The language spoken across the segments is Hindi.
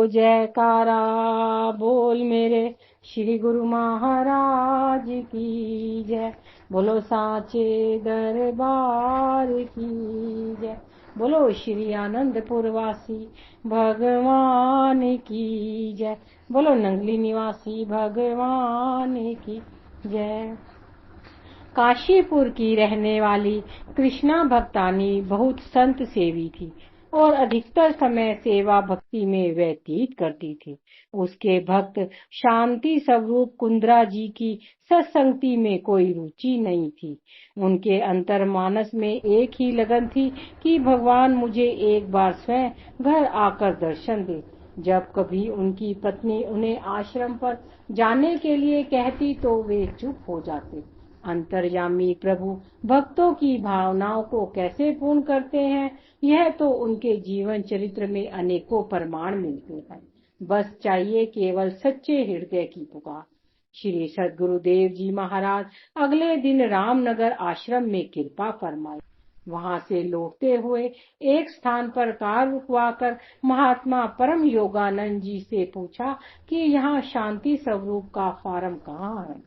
जयकारा बोल मेरे श्री गुरु महाराज की जय। बोलो साचे दरबार की जय। बोलो श्री आनंदपुर वासी भगवान की जय। बोलो नंगली निवासी भगवान की जय। काशीपुर की रहने वाली कृष्णा भक्तानी बहुत संत सेवी थी और अधिकतर समय सेवा भक्ति में व्यतीत करती थी। उसके भक्त शांति स्वरूप कुंद्रा जी की सत्संगति में कोई रुचि नहीं थी। उनके अंतर मानस में एक ही लगन थी कि भगवान मुझे एक बार स्वयं घर आकर दर्शन दे। जब कभी उनकी पत्नी उन्हें आश्रम पर जाने के लिए कहती तो वे चुप हो जाते। अंतर्यामी प्रभु भक्तों की भावनाओं को कैसे पूर्ण करते हैं, यह तो उनके जीवन चरित्र में अनेकों प्रमाण मिलते हैं। बस चाहिए केवल सच्चे हृदय की पुकार। श्री सद्गुरुदेव जी महाराज अगले दिन रामनगर आश्रम में कृपा फरमाई। वहां से लौटते हुए एक स्थान पर कार रुकवाकर महात्मा परम योगानंद जी से पूछा कि यहाँ शांति स्वरूप का फार्म कहाँ है।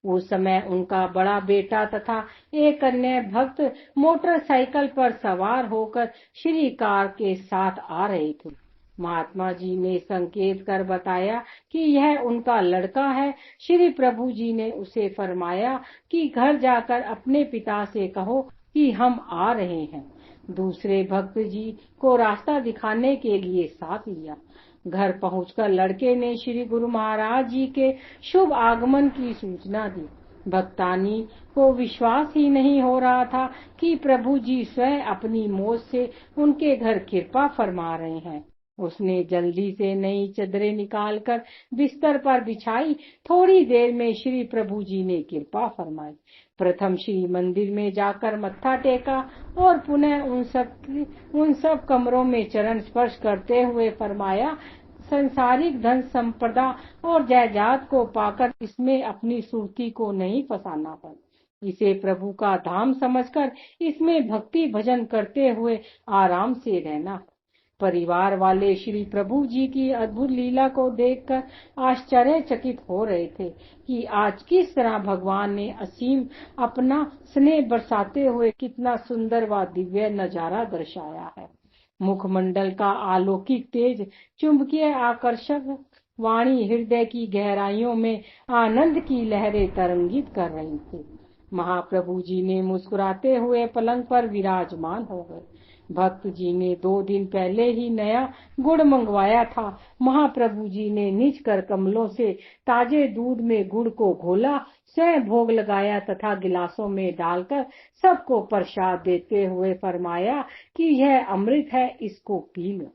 उस समय उनका बड़ा बेटा तथा एक अन्य भक्त मोटरसाइकिल पर सवार होकर श्री कार के साथ आ रहे थे। महात्मा जी ने संकेत कर बताया कि यह उनका लड़का है। श्री प्रभु जी ने उसे फरमाया कि घर जाकर अपने पिता से कहो कि हम आ रहे हैं। दूसरे भक्त जी को रास्ता दिखाने के लिए साथ लिया। घर पहुंचकर लड़के ने श्री गुरु महाराज जी के शुभ आगमन की सूचना दी। भक्तानी को विश्वास ही नहीं हो रहा था कि प्रभु जी स्वयं अपनी मौज से उनके घर कृपा फरमा रहे हैं। उसने जल्दी से नई चादरें निकालकर बिस्तर पर बिछाई। थोड़ी देर में श्री प्रभु जी ने कृपा फरमाई। प्रथम श्री मंदिर में जाकर मत्था टेका और पुनः उन सब कमरों में चरण स्पर्श करते हुए फरमाया, संसारिक धन संपदा और जायदाद को पाकर इसमें अपनी सुरती को नहीं फंसाना पड़। इसे प्रभु का धाम समझकर इसमें भक्ति भजन करते हुए आराम से रहना। परिवार वाले श्री प्रभु जी की अद्भुत लीला को देखकर आश्चर्यचकित हो रहे थे कि आज किस तरह भगवान ने असीम अपना स्नेह बरसाते हुए कितना सुंदर व दिव्य नजारा दर्शाया है। मुखमंडल का अलौकिक तेज, चुंबकीय आकर्षक वाणी हृदय की गहराइयों में आनंद की लहरें तरंगित कर रही थी। महाप्रभु जी ने मुस्कुराते हुए पलंग पर विराजमान हो गए। भक्त जी ने 2 दिन पहले ही नया गुड़ मंगवाया था। महाप्रभु जी ने निज कर कमलों से ताजे दूध में गुड़ को घोला, स्वयं भोग लगाया तथा गिलासों में डालकर सबको प्रसाद देते हुए फरमाया कि यह अमृत है, इसको पी लो।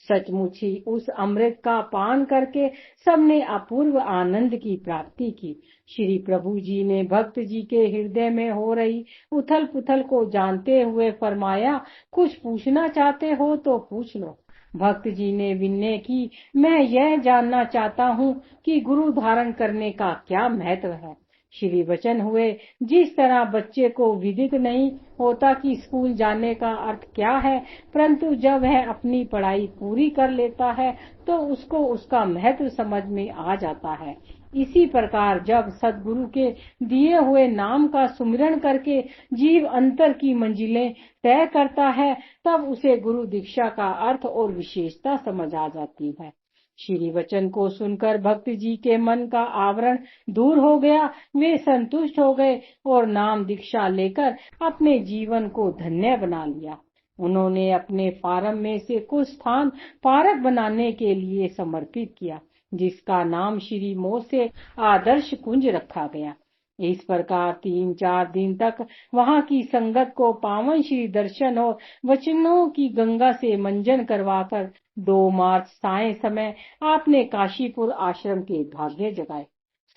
सचमुच ही उस अमृत का पान करके सबने अपूर्व आनंद की प्राप्ति की। श्री प्रभु जी ने भक्त जी के हृदय में हो रही उथल पुथल को जानते हुए फरमाया, कुछ पूछना चाहते हो तो पूछ लो। भक्त जी ने विनय की, मैं यह जानना चाहता हूँ कि गुरु धारण करने का क्या महत्व है। श्री वचन हुए, जिस तरह बच्चे को विदित नहीं होता कि स्कूल जाने का अर्थ क्या है, परंतु जब वह अपनी पढ़ाई पूरी कर लेता है तो उसको उसका महत्व समझ में आ जाता है। इसी प्रकार जब सद्गुरु के दिए हुए नाम का सुमिरन करके जीव अंतर की मंजिलें तय करता है, तब उसे गुरु दीक्षा का अर्थ और विशेषता समझ आ जाती है। श्री वचन को सुनकर भक्त जी के मन का आवरण दूर हो गया। वे संतुष्ट हो गए और नाम दीक्षा लेकर अपने जीवन को धन्य बना लिया। उन्होंने अपने फार्म में से कुछ स्थान पार्क बनाने के लिए समर्पित किया, जिसका नाम श्री मोसे आदर्श कुंज रखा गया। इस प्रकार 3-4 दिन तक वहां की संगत को पावन श्री दर्शन और वचनों की गंगा से मंजन करवाकर 2 मार्च साय समय आपने काशीपुर आश्रम के भाग्य जगाए।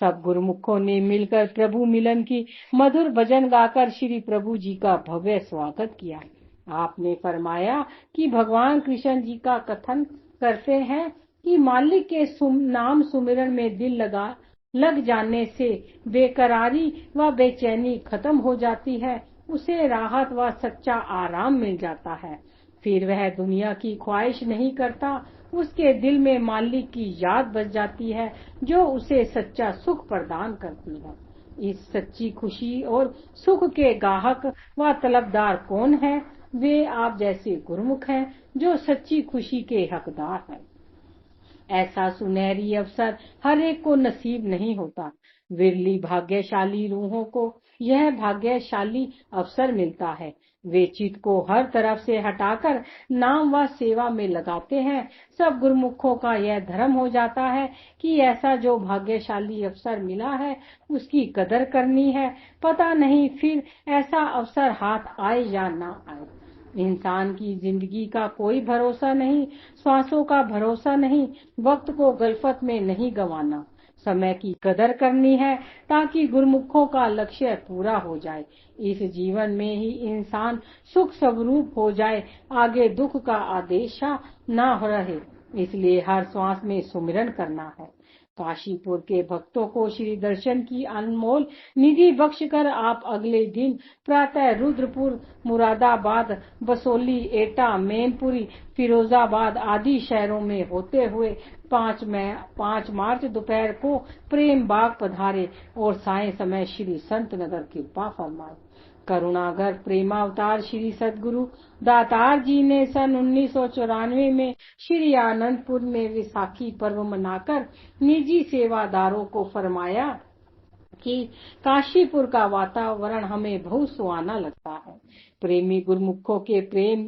सब गुरुमुखों ने मिलकर प्रभु मिलन की मधुर भजन गाकर श्री प्रभु जी का भव्य स्वागत किया। आपने फरमाया कि भगवान कृष्ण जी का कथन करते हैं कि मालिक के नाम सुमिरन में दिल लग जाने से बेकरारी व बेचैनी खत्म हो जाती है, उसे राहत व सच्चा आराम मिल जाता है। फिर वह दुनिया की ख्वाहिश नहीं करता उसके दिल में मालिक की याद बस जाती है, जो उसे सच्चा सुख प्रदान करती है। इस सच्ची खुशी और सुख के गाहक व तलबदार कौन है? वे आप जैसे गुरुमुख हैं, जो सच्ची खुशी के हकदार हैं। ऐसा सुनहरी अवसर हर एक को नसीब नहीं होता। विरली भाग्यशाली रूहों को यह भाग्यशाली अवसर मिलता है। वे चित्त को हर तरफ से हटाकर नाम व सेवा में लगाते हैं। सब गुरुमुखों का यह धर्म हो जाता है कि ऐसा जो भाग्यशाली अवसर मिला है उसकी कदर करनी है। पता नहीं फिर ऐसा अवसर हाथ आए या ना आए। इंसान की जिंदगी का कोई भरोसा नहीं, श्वासों का भरोसा नहीं, वक्त को गलफत में नहीं गंवाना। समय की कदर करनी है ताकि गुरुमुखों का लक्ष्य पूरा हो जाए। इस जीवन में ही इंसान सुख स्वरूप हो जाए, आगे दुख का आदेशा ना रहे। इसलिए हर श्वास में सुमिरन करना है। काशीपुर के भक्तों को श्री दर्शन की अनमोल निधि बख्शकर आप अगले दिन प्रातः रुद्रपुर, मुरादाबाद, बसोली, एटा, मैनपुरी, फिरोजाबाद आदि शहरों में होते हुए 5 मार्च दोपहर को प्रेम बाग पधारे और साय समय श्री संत नगर कृपा फरमाए। करुणागर प्रेमावतार श्री सदगुरु दातार जी ने सन 1994 में श्री आनंदपुर में विसाखी पर्व मनाकर निजी सेवादारों को फरमाया कि काशीपुर का वातावरण हमें बहुत सुहाना लगता है। प्रेमी गुरुमुखों के प्रेम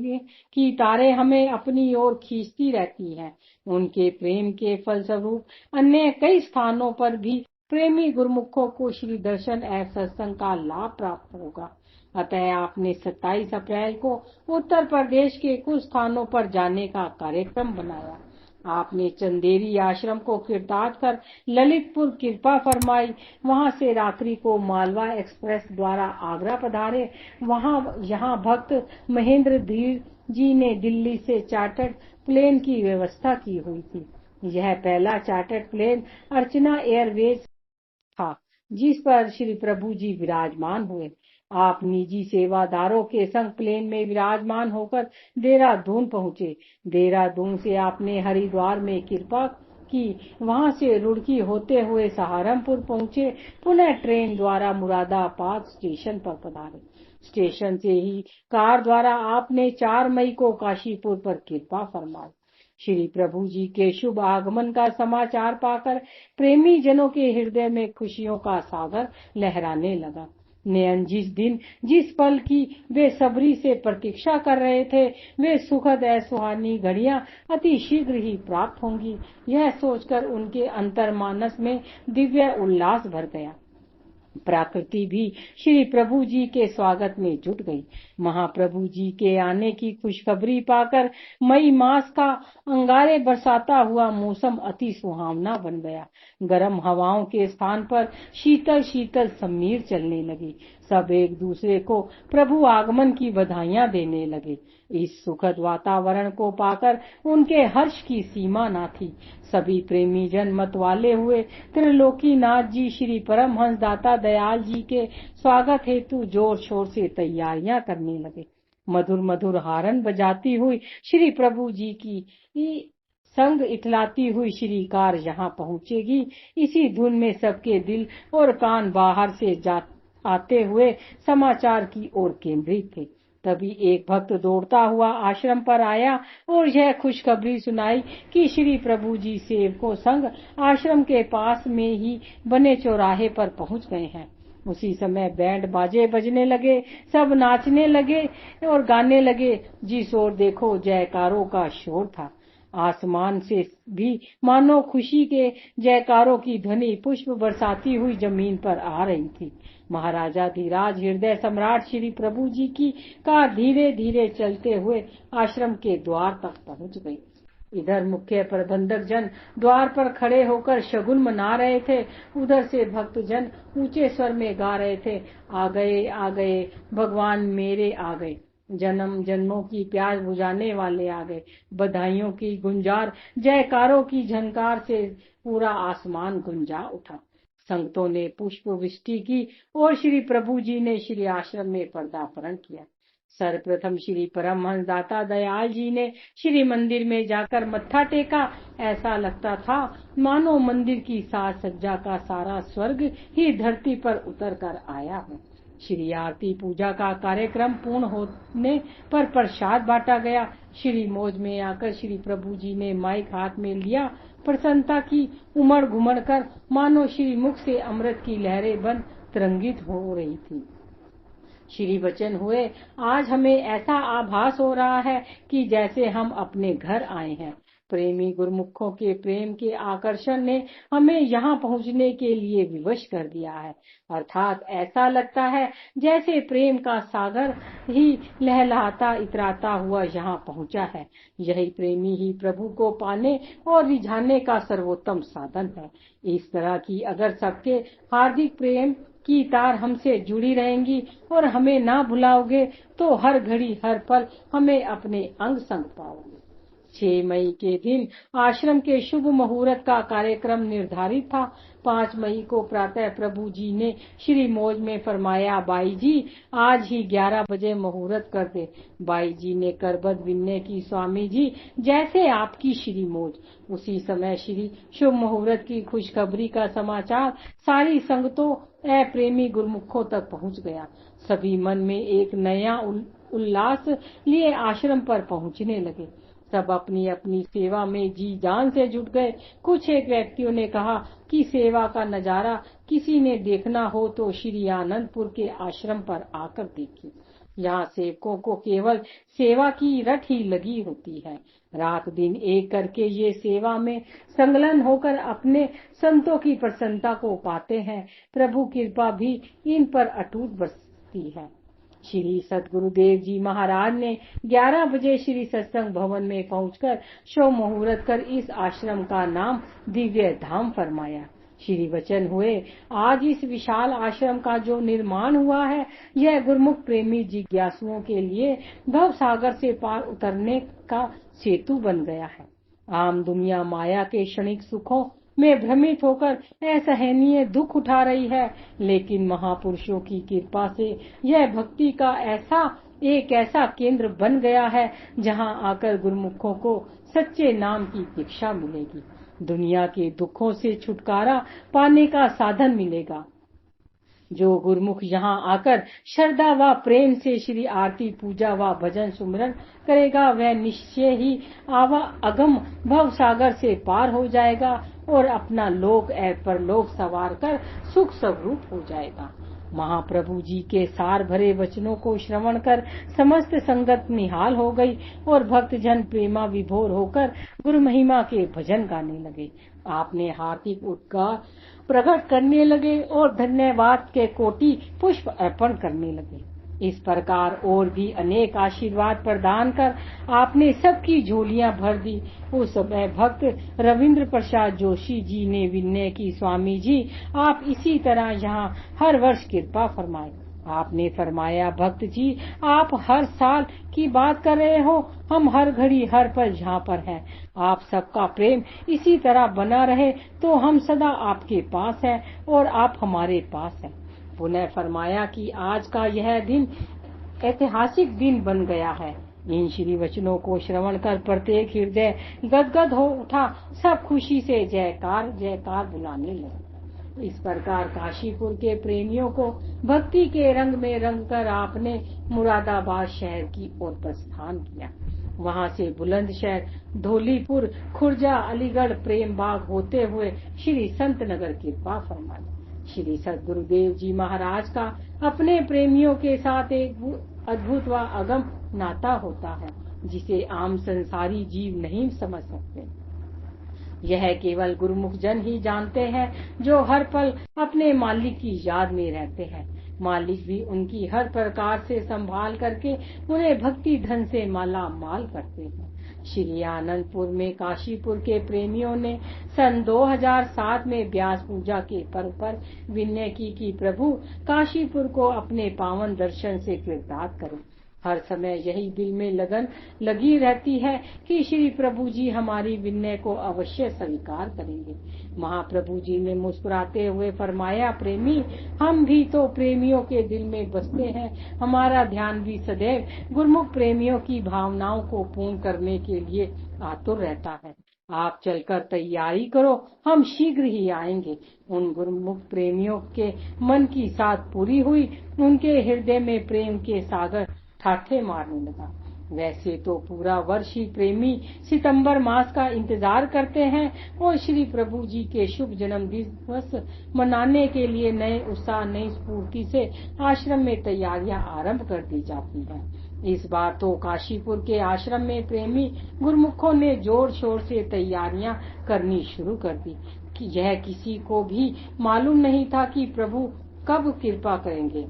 की तारे हमें अपनी ओर खींचती रहती हैं। उनके प्रेम के फलस्वरूप अन्य कई स्थानों पर भी प्रेमी गुरुमुखों को श्री दर्शन एवं सत्संग का लाभ प्राप्त होगा। अतः आपने 27 अप्रैल को उत्तर प्रदेश के कुछ स्थानों पर जाने का कार्यक्रम बनाया। आपने चंदेरी आश्रम को कृतार्थ कर ललितपुर कृपा फरमाई। वहां से रात्रि को मालवा एक्सप्रेस द्वारा आगरा पधारे। यहाँ भक्त महेंद्र धीर जी ने दिल्ली से चार्टर्ड प्लेन की व्यवस्था की हुई थी। यह पहला चार्टर्ड प्लेन अर्चना एयरवेज था जिस पर श्री प्रभु जी विराजमान हुए। आप निजी सेवादारों के संग प्लेन में विराजमान होकर देहरादून पहुंचे। देहरादून से आपने हरिद्वार में कृपा की। वहां से रुड़की होते हुए सहारनपुर पहुंचे। पुनः ट्रेन द्वारा मुरादाबाद स्टेशन पर पधारे। स्टेशन से ही कार द्वारा आपने 4 मई को काशीपुर पर कृपा फरमाई। श्री प्रभु जी के शुभ आगमन का समाचार पाकर प्रेमी जनों के हृदय में खुशियों का सागर लहराने लगा। नयन जिस पल की वे सबरी से प्रतीक्षा कर रहे थे, वे सुखद सुहानी घड़ियां अति शीघ्र ही प्राप्त होंगी। यह सोचकर उनके अंतर्मानस में दिव्य उल्लास भर गया। प्रकृति भी श्री प्रभु जी के स्वागत में जुट गई। महाप्रभु जी के आने की खुशखबरी पाकर मई मास का अंगारे बरसाता हुआ मौसम अति सुहावना बन गया। गर्म हवाओं के स्थान पर शीतल शीतल समीर चलने लगी। सब एक दूसरे को प्रभु आगमन की बधाइयां देने लगे। इस सुखद वातावरण को पाकर उनके हर्ष की सीमा न थी। सभी प्रेमी जन मतवाले हुए त्रिलोकीनाथ जी श्री परमहंस दाता दयाल जी के स्वागत हेतु जोर शोर से तैयारियां करने लगे। मधुर मधुर हारन बजाती हुई श्री प्रभु जी की संग इठलाती हुई श्री कार यहाँ पहुँचेगी, इसी धुन में सबके दिल और कान बाहर से आते हुए समाचार की ओर केंद्रित थे। तभी एक भक्त दौड़ता हुआ आश्रम पर आया और यह खुशखबरी सुनाई कि श्री प्रभु जी सेवकों संग आश्रम के पास में ही बने चौराहे पर पहुंच गए हैं। उसी समय बैंड बाजे बजने लगे, सब नाचने लगे और गाने लगे। जिस ओर देखो जयकारों का शोर था। आसमान से भी मानो खुशी के जयकारों की ध्वनि पुष्प बरसाती हुई जमीन पर आ रही थी। महाराजा धीराज हृदय सम्राट श्री प्रभु जी की कार धीरे धीरे चलते हुए आश्रम के द्वार तक पहुंच गई। इधर मुख्य प्रबंधक जन द्वार पर खड़े होकर शगुन मना रहे थे, उधर से भक्त जन ऊंचे स्वर में गा रहे थे, आ गए भगवान मेरे आ गए, जन्म जन्मों की प्यास बुझाने वाले आ गए। बधाइयों की गुंजार, जयकारों की झनकार से पूरा आसमान गुंजा उठा। संगतों ने पुष्प वृष्टि की और श्री प्रभु जी ने श्री आश्रम में पदार्पण किया। सर्वप्रथम श्री परमहंस दाता दयाल जी ने श्री मंदिर में जाकर मत्था टेका। ऐसा लगता था मानो मंदिर की साज सज्जा का सारा स्वर्ग ही धरती पर उतर कर आया है। श्री आरती पूजा का कार्यक्रम पूर्ण होने पर प्रसाद बांटा गया। श्री मौज में आकर श्री प्रभु जी ने माइक हाथ में लिया। प्रसन्नता की उमड़ घुमड़ कर मानो श्री मुख से अमृत की लहरें बन तरंगित हो रही थी। श्री वचन हुए, आज हमें ऐसा आभास हो रहा है कि जैसे हम अपने घर आए हैं। प्रेमी गुरुमुखों के प्रेम के आकर्षण ने हमें यहाँ पहुँचने के लिए विवश कर दिया है। अर्थात ऐसा लगता है जैसे प्रेम का सागर ही लहलहाता इतराता हुआ यहाँ पहुँचा है। यही प्रेमी ही प्रभु को पाने और रिझाने का सर्वोत्तम साधन है। इस तरह की अगर सबके हार्दिक प्रेम की तार हमसे जुड़ी रहेंगी और हमें ना भुलाओगे तो हर घड़ी हर पल हमें अपने अंग संग पाओगे। 6 मई के दिन आश्रम के शुभ मुहूर्त का कार्यक्रम निर्धारित था। 5 मई को प्रातः प्रभु जी ने श्री मौज में फरमाया, बाई जी आज ही 11 बजे मुहूर्त कर दे। बाई जी ने करबद्ध विनय की, स्वामी जी जैसे आपकी श्री मौज। उसी समय श्री शुभ मुहूर्त की खुशखबरी का समाचार सारी संगतों प्रेमी गुरुमुखों तक पहुंच गया। सभी मन में एक नया उल्लास लिए आश्रम पर पहुंचने लगे। सब अपनी अपनी सेवा में जी जान से जुट गए। कुछ एक व्यक्तियों ने कहा कि सेवा का नजारा किसी ने देखना हो तो श्री आनंदपुर के आश्रम पर आकर देखे। यहाँ सेवकों को केवल सेवा की रट ही लगी होती है। रात दिन एक करके ये सेवा में संलग्न होकर अपने संतों की प्रसन्नता को पाते हैं। प्रभु कृपा भी इन पर अटूट बरसती है। श्री सद्गुरुदेव जी महाराज ने 11 बजे श्री सत्संग भवन में पहुंचकर शुभ मुहूर्त कर इस आश्रम का नाम दिव्य धाम फरमाया। श्री वचन हुए, आज इस विशाल आश्रम का जो निर्माण हुआ है यह गुरुमुख प्रेमी जिज्ञासुओं के लिए भव सागर से पार उतरने का सेतु बन गया है। आम दुनिया माया के क्षणिक सुखों में भ्रमित होकर असहनीय दुख उठा रही है, लेकिन महापुरुषों की कृपा से यह भक्ति का एक ऐसा केंद्र बन गया है जहां आकर गुरुमुखों को सच्चे नाम की दीक्षा मिलेगी। दुनिया के दुखों से छुटकारा पाने का साधन मिलेगा। जो गुरुमुख यहाँ आकर श्रद्धा व प्रेम से श्री आरती पूजा व भजन सुमरन करेगा वह निश्चय ही अगम भव सागर से पार हो जाएगा और अपना लोक परलोक सवार कर सुख स्वरूप हो जाएगा। महाप्रभु जी के सार भरे वचनों को श्रवण कर समस्त संगत निहाल हो गई और भक्त जन प्रेमा विभोर होकर गुरु महिमा के भजन गाने लगे। आपने हार्दिक उद्गार प्रकट करने लगे और धन्यवाद के कोटि पुष्प अर्पण करने लगे। इस प्रकार और भी अनेक आशीर्वाद प्रदान कर आपने सबकी झोलियां भर दी। उस समय भक्त रविंद्र प्रसाद जोशी जी ने विनय की, स्वामी जी आप इसी तरह यहाँ हर वर्ष कृपा फरमाए। आपने फरमाया, भक्त जी आप हर साल की बात कर रहे हो, हम हर घड़ी हर पल जहाँ पर हैं। आप सबका प्रेम इसी तरह बना रहे तो हम सदा आपके पास हैं और आप हमारे पास हैं। पुनः फरमाया कि आज का यह दिन ऐतिहासिक दिन बन गया है। इन श्री वचनों को श्रवण कर प्रत्येक हृदय गदगद हो उठा। सब खुशी से जयकार जयकार बुलाने लगे। इस प्रकार काशीपुर के प्रेमियों को भक्ति के रंग में रंग कर आपने मुरादाबाद शहर की ओर प्रस्थान किया। वहां से बुलंदशहर, धौलीपुर, खुर्जा, अलीगढ़, प्रेम बाग होते हुए श्री संत नगर कृपा फरमाई। श्री सद्गुरुदेव जी महाराज का अपने प्रेमियों के साथ एक अद्भुत व अगम नाता होता है जिसे आम संसारी जीव नहीं समझ सकते। यह केवल गुरुमुख जन ही जानते हैं जो हर पल अपने मालिक की याद में रहते हैं। मालिक भी उनकी हर प्रकार से संभाल करके उन्हें भक्ति धन से माला माल करते हैं। श्री आनंदपुर में काशीपुर के प्रेमियों ने सन 2007 में व्यास पूजा के पर्व पर विनय की कि प्रभु काशीपुर को अपने पावन दर्शन से कृतार्थ करें। हर समय यही दिल में लगन लगी रहती है कि श्री प्रभु जी हमारी विनय को अवश्य स्वीकार करेंगे। महाप्रभु जी ने मुस्कुराते हुए फरमाया, प्रेमी, हम भी तो प्रेमियों के दिल में बसते हैं। हमारा ध्यान भी सदैव गुरुमुख प्रेमियों की भावनाओं को पूर्ण करने के लिए आतुर रहता है। आप चलकर तैयारी करो, हम शीघ्र ही आएंगे। उन गुरुमुख प्रेमियों के मन की साथ पूरी हुई। उनके हृदय में प्रेम के सागर ठाठे मारने लगा। वैसे तो पूरा वर्ष ही प्रेमी सितंबर मास का इंतजार करते हैं और श्री प्रभु जी के शुभ जन्म दिवस मनाने के लिए नए उत्साह नई स्फूर्ति से आश्रम में तैयारियां आरंभ कर दी जाती हैं। इस बार तो काशीपुर के आश्रम में प्रेमी गुरुमुखों ने जोर शोर से तैयारियां करनी शुरू कर दी कि यह किसी को भी मालूम नहीं था कि प्रभु कब कृपा करेंगे।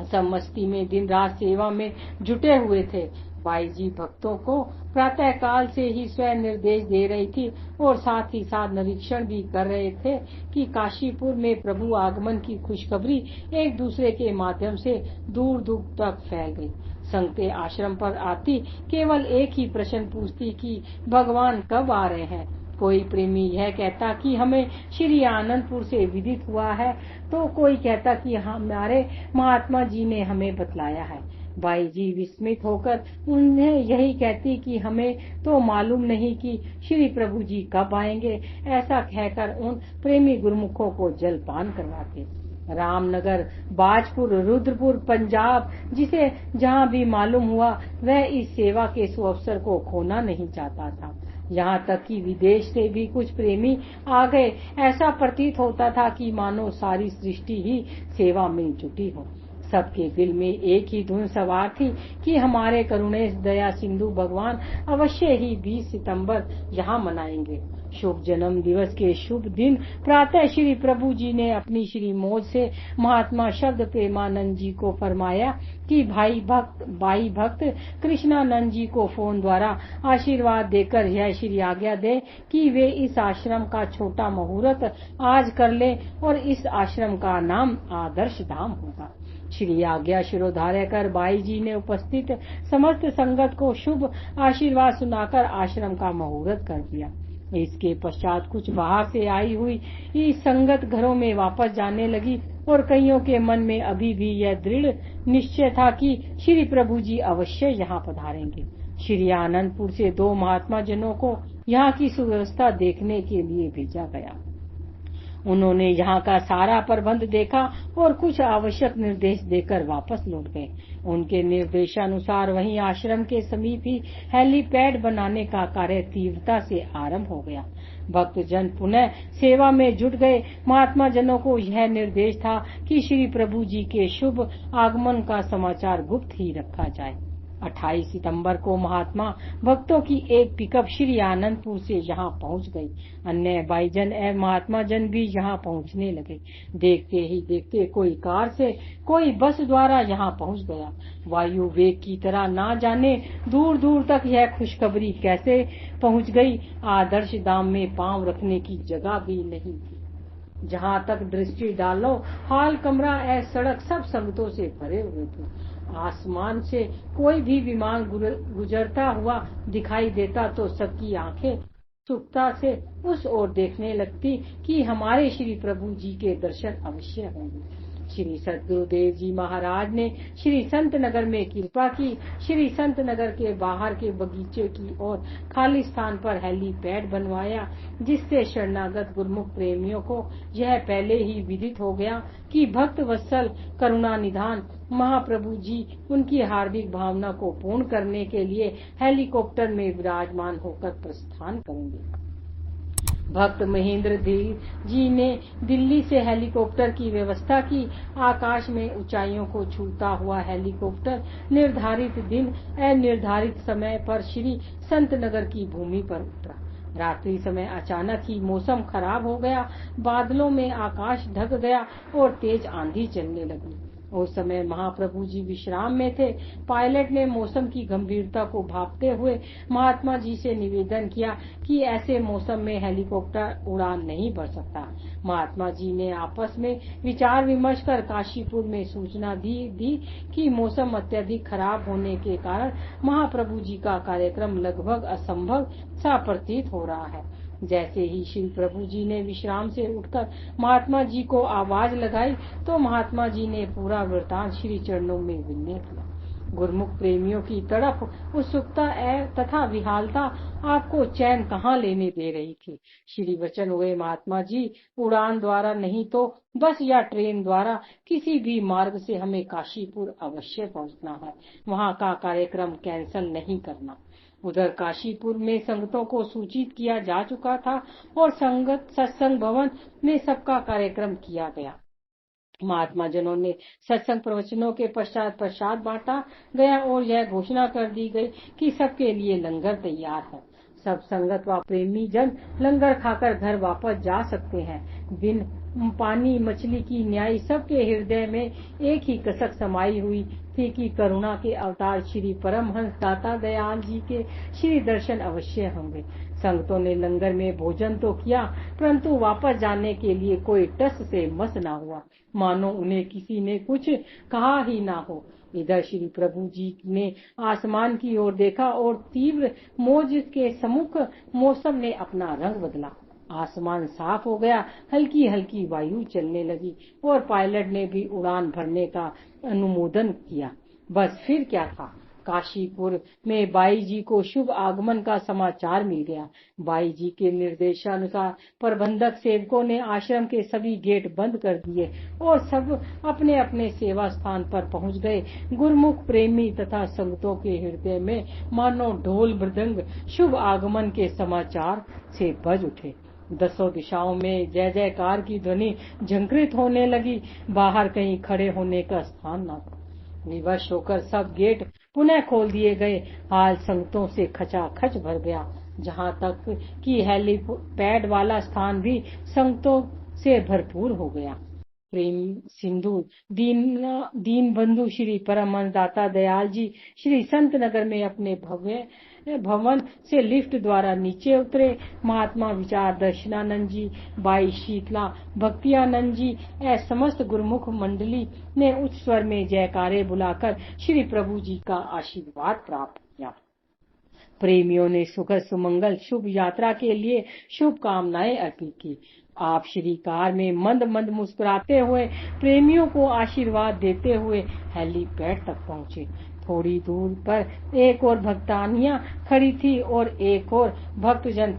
सब मस्ती में दिन रात सेवा में जुटे हुए थे। बाई जी भक्तों को प्रातः काल से ही स्वयं निर्देश दे रही थी और साथ ही साथ निरीक्षण भी कर रहे थे कि काशीपुर में प्रभु आगमन की खुशखबरी एक दूसरे के माध्यम से दूर दूर तक फैल गई। संगतें आश्रम पर आती केवल एक ही प्रश्न पूछती कि भगवान कब आ रहे हैं। कोई प्रेमी यह कहता कि हमें श्री आनंदपुर से विदित हुआ है, तो कोई कहता कि हमारे महात्मा जी ने हमें बतलाया है। बाई जी विस्मित होकर उन्हें यही कहती कि हमें तो मालूम नहीं कि श्री प्रभु जी कब आएंगे। ऐसा कहकर उन प्रेमी गुरुमुखों को जलपान करवाते। रामनगर, बाजपुर, रुद्रपुर, पंजाब, जिसे जहाँ भी मालूम हुआ वह इस सेवा के सुअवसर को खोना नहीं चाहता था। यहाँ तक कि विदेश से भी कुछ प्रेमी आ गए। ऐसा प्रतीत होता था कि मानो सारी सृष्टि ही सेवा में जुटी हो। सबके दिल में एक ही धुन सवार थी कि हमारे करुणेश दया सिंधु भगवान अवश्य ही 20 सितंबर यहाँ मनाएंगे। शुभ जन्म दिवस के शुभ दिन प्रातः श्री प्रभु जी ने अपनी श्री मौज से महात्मा शब्द प्रेमानंद जी को फरमाया कि बाई भक्त कृष्णानंद जी को फोन द्वारा आशीर्वाद देकर यह श्री आज्ञा दे कि वे इस आश्रम का छोटा मुहूर्त आज कर ले और इस आश्रम का नाम आदर्श धाम होगा। श्री आज्ञा शिरोधार्य कर बाई जी ने उपस्थित समस्त संगत को शुभ आशीर्वाद सुनाकर आश्रम का मुहूर्त कर दिया। इसके पश्चात कुछ बाहर से आई हुई इस संगत घरों में वापस जाने लगी और कईयों के मन में अभी भी यह दृढ़ निश्चय था कि श्री प्रभु जी अवश्य यहाँ पधारेंगे। श्री आनंदपुर से 2 महात्मा जनों को यहाँ की सुव्यवस्था देखने के लिए भेजा गया। उन्होंने यहाँ का सारा प्रबंध देखा और कुछ आवश्यक निर्देश देकर वापस लौट गए। उनके निर्देशानुसार वहीं आश्रम के समीप ही हेलीपैड बनाने का कार्य तीव्रता से आरंभ हो गया। भक्त जन पुनः सेवा में जुट गए। महात्मा जनों को यह निर्देश था कि श्री प्रभु जी के शुभ आगमन का समाचार गुप्त ही रखा जाए। 28 सितंबर को महात्मा भक्तों की एक पिकअप श्री आनंदपुर से यहाँ पहुँच गई। अन्य भाईजन एवं महात्मा जन भी यहाँ पहुँचने लगे। देखते ही देखते कोई कार से कोई बस द्वारा यहाँ पहुँच गया। वायु वेग की तरह ना जाने दूर दूर तक यह खुशखबरी कैसे पहुँच गई। आदर्श धाम में पांव रखने की जगह भी नहीं थी। जहाँ तक दृष्टि डालो हाल कमरा ए सड़क सब संगतों से भरे हुए थे। आसमान से कोई भी विमान गुजरता हुआ दिखाई देता तो सबकी आंखें उत्सुकता से उस ओर देखने लगती कि हमारे श्री प्रभु जी के दर्शन अवश्य होंगे। श्री सद्गुरुदेव जी महाराज ने श्री संत नगर में कृपा की। श्री संत नगर के बाहर के बगीचे की ओर खाली स्थान पर हेलीपैड बनवाया, जिससे शरणागत गुरुमुख प्रेमियों को यह पहले ही विदित हो गया कि भक्त वत्सल करुणा निधान महाप्रभु जी उनकी हार्दिक भावना को पूर्ण करने के लिए हेलीकॉप्टर में विराजमान होकर प्रस्थान करेंगे। भक्त महेंद्र जी ने दिल्ली से हेलीकॉप्टर की व्यवस्था की। आकाश में ऊंचाइयों को छूता हुआ हेलीकॉप्टर निर्धारित दिन अनिर्धारित समय पर श्री संत नगर की भूमि पर उतरा। रात्रि समय अचानक ही मौसम खराब हो गया। बादलों में आकाश ढक गया और तेज आंधी चलने लगी। उस समय महाप्रभु जी विश्राम में थे। पायलट ने मौसम की गंभीरता को भांपते हुए महात्मा जी से निवेदन किया कि ऐसे मौसम में हेलीकॉप्टर उड़ान नहीं भर सकता। महात्मा जी ने आपस में विचार विमर्श कर काशीपुर में सूचना दी कि मौसम अत्यधिक खराब होने के कारण महाप्रभु जी का कार्यक्रम लगभग असंभव सा प्रतीत हो रहा है। जैसे ही श्री प्रभु जी ने विश्राम से उठकर महात्मा जी को आवाज लगाई तो महात्मा जी ने पूरा वृतांत श्री चरणों में विनय किया। गुरुमुख प्रेमियों की तड़प, उत्सुकता तथा विहालता आपको चैन कहाँ लेने दे रही थी। श्री वचन हुए महात्मा जी, उड़ान द्वारा नहीं तो बस या ट्रेन द्वारा किसी भी मार्ग से हमें काशीपुर अवश्य पहुंचना है। वहाँ का कार्यक्रम कैंसल नहीं करना। उधर काशीपुर में संगतों को सूचित किया जा चुका था और संगत सत्संग भवन में सबका कार्यक्रम किया गया। महात्मा जनों ने सत्संग प्रवचनों के पश्चात प्रसाद बांटा गया और यह घोषणा कर दी गई कि सबके लिए लंगर तैयार है। सब संगत व प्रेमी जन लंगर खाकर घर वापस जा सकते हैं। बिन पानी मछली की न्याय सबके हृदय में एक ही कसक समाई हुई थी कि करुणा के अवतार श्री परमहंस दाता दयाल जी के श्री दर्शन अवश्य होंगे। संगतों ने लंगर में भोजन तो किया, परंतु वापस जाने के लिए कोई टस से मस न हुआ, मानो उन्हें किसी ने कुछ कहा ही ना हो। इधर श्री प्रभु जी ने आसमान की ओर देखा और तीव्र मौज के सम्मुख मौसम ने अपना रंग बदला। आसमान साफ हो गया, हल्की हल्की वायु चलने लगी और पायलट ने भी उड़ान भरने का अनुमोदन किया। बस फिर क्या था, काशीपुर में बाई जी को शुभ आगमन का समाचार मिल गया। बाई जी के निर्देशानुसार प्रबंधक सेवकों ने आश्रम के सभी गेट बंद कर दिए और सब अपने अपने सेवा स्थान पर पहुंच गए। गुरुमुख प्रेमी तथा संगतों के हृदय में मानो ढोल मृदंग शुभ आगमन के समाचार से बज उठे। दसों दिशाओं में जय जयकार की ध्वनि झंकृत होने लगी। बाहर कहीं खड़े होने का स्थान न था। विवश होकर सब गेट पुनः खोल दिए गए। हाल संगतों से खचाखच भर गया। जहां तक कि हेलीपैड वाला स्थान भी संगतों से भरपूर हो गया। प्रेम सिंधु दीन बंधु श्री परमहंस दाता दयाल जी श्री संत नगर में अपने भव्य भवन से लिफ्ट द्वारा नीचे उतरे। महात्मा विचार दर्शनानंद जी, बाई शीतला भक्तियानंद जी समस्त गुरुमुख मंडली ने उच्च स्वर में जयकारे बुलाकर श्री प्रभु जी का आशीर्वाद प्राप्त किया। प्रेमियों ने सुखद सुमंगल शुभ यात्रा के लिए शुभकामनाएं अर्पित की। आप श्री कार में मंद मंद मुस्कुराते हुए प्रेमियों को आशीर्वाद देते हुए हेलीपैड तक पहुंचे। थोड़ी दूर पर एक और भक्तानियां खड़ी थी और एक और भक्तजन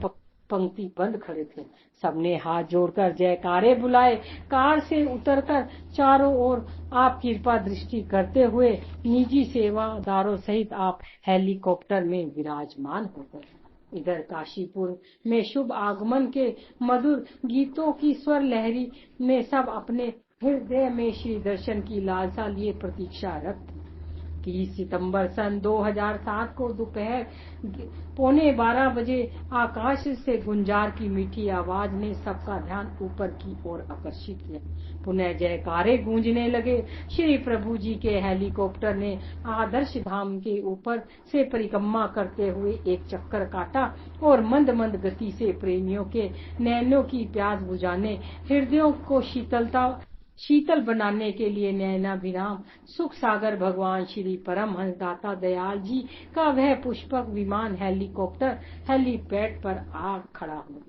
पंक्ति बंद खड़े थे। सबने हाथ जोड़कर जयकारे बुलाए। कार से उतरकर चारों ओर आप कृपा दृष्टि करते हुए निजी सेवादारों सहित आप हेलीकॉप्टर में विराजमान हो गए। इधर काशीपुर में शुभ आगमन के मधुर गीतों की स्वर लहरी में सब अपने हृदय में श्री दर्शन की लालसा लिए प्रतीक्षारत थे। 30 सितंबर सन 2007 को दोपहर 11:15 बजे आकाश से गुंजार की मीठी आवाज ने सबका ध्यान ऊपर की ओर आकर्षित किया। पुनः जयकारे गूंजने लगे। श्री प्रभु जी के हेलीकॉप्टर ने आदर्श धाम के ऊपर से परिक्रमा करते हुए एक चक्कर काटा और मंद मंद गति से प्रेमियों के नैनों की प्यास बुझाने, हृदयों को शीतल बनाने के लिए नैनाभिराम सुख सागर भगवान श्री परमहंस दाता दयाल जी का वह पुष्पक विमान हेलीकॉप्टर हेलीपैड पर आ खड़ा हुआ।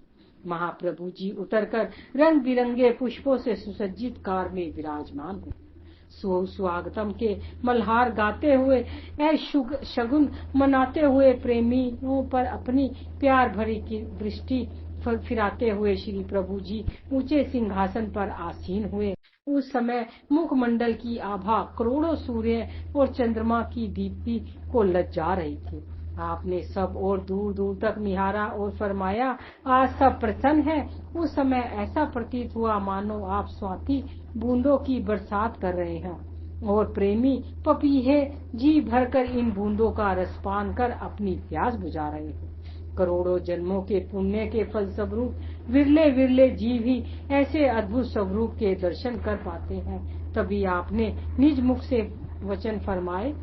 महाप्रभु जी उतरकर रंग बिरंगे पुष्पों से सुसज्जित कार में विराजमान हुए। स्वागतम के मल्हार गाते हुए शगुन मनाते हुए प्रेमियों पर अपनी प्यार भरी दृष्टि फिराते हुए श्री प्रभु जी ऊंचे सिंहासन पर आसीन हुए। उस समय मुखमंडल की आभा करोड़ों सूर्य और चंद्रमा की दीप्ति को लज्जा रही थी। आपने सब और दूर दूर तक निहारा और फरमाया, आज सब प्रसन्न है। उस समय ऐसा प्रतीत हुआ मानो आप स्वाति बूंदों की बरसात कर रहे हैं और प्रेमी पपीहे जी भरकर इन बूंदों का रसपान कर अपनी प्यास बुझा रहे हैं। करोड़ों जन्मों के पुण्य के फल स्वरूप विरले विरले जीव ही ऐसे अद्भुत स्वरूप के दर्शन कर पाते हैं। तभी आपने निज मुख से वचन फरमाए,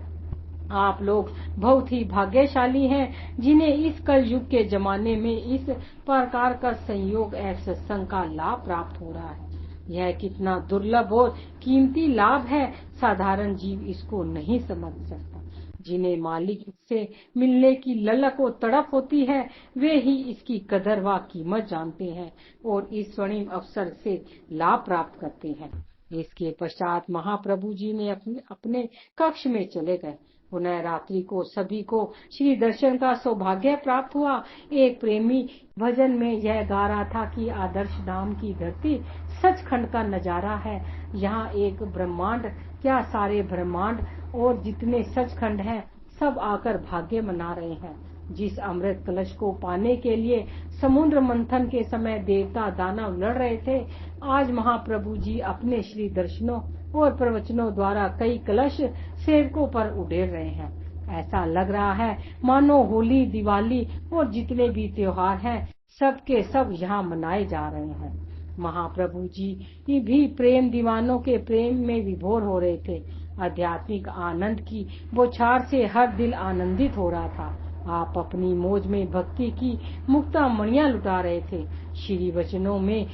आप लोग बहुत ही भाग्यशाली हैं जिन्हें इस कल युग के जमाने में इस प्रकार का संयोग ऐसे सत्संग का लाभ प्राप्त हो रहा है। यह कितना दुर्लभ और कीमती लाभ है, साधारण जीव इसको नहीं समझ सकता। जिन्हें मालिक से मिलने की ललक और तड़प होती है, वे ही इसकी कदर व कीमत जानते हैं और इस स्वर्णिम अवसर से लाभ प्राप्त करते हैं। इसके पश्चात महाप्रभु जी ने अपने कक्ष में चले गए। पुनः रात्रि को सभी को श्री दर्शन का सौभाग्य प्राप्त हुआ। एक प्रेमी भजन में यह गा रहा था कि आदर्श धाम की धरती सचखंड का नजारा है। यहाँ एक ब्रह्मांड क्या सारे ब्रह्मांड और जितने सचखंड हैं सब आकर भाग्य मना रहे हैं। जिस अमृत कलश को पाने के लिए समुद्र मंथन के समय देवता दानव लड़ रहे थे, आज महाप्रभु जी अपने श्री दर्शनों और प्रवचनों द्वारा कई कलश सेवकों पर उड़ेल रहे हैं। ऐसा लग रहा है मानो होली, दिवाली और जितने भी त्योहार हैं सब के सब यहाँ मनाए जा रहे हैं। महाप्रभु जी भी प्रेम दीवानों के प्रेम में विभोर हो रहे थे। आध्यात्मिक आनंद की बौछार से हर दिल आनंदित हो रहा था। आप अपनी मौज में भक्ति की मुक्ता मणियां लुटा रहे थे। श्री वचनों में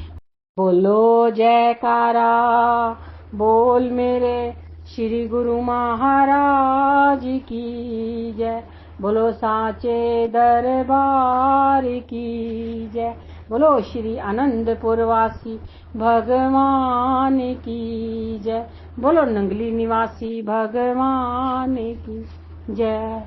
बोलो जयकारा, बोल मेरे श्री गुरु महाराज की जय, बोलो साचे दरबार की जय, बोलो श्री आनंदपुर वासी भगवान की जय, बोलो नंगली निवासी भगवान की जय।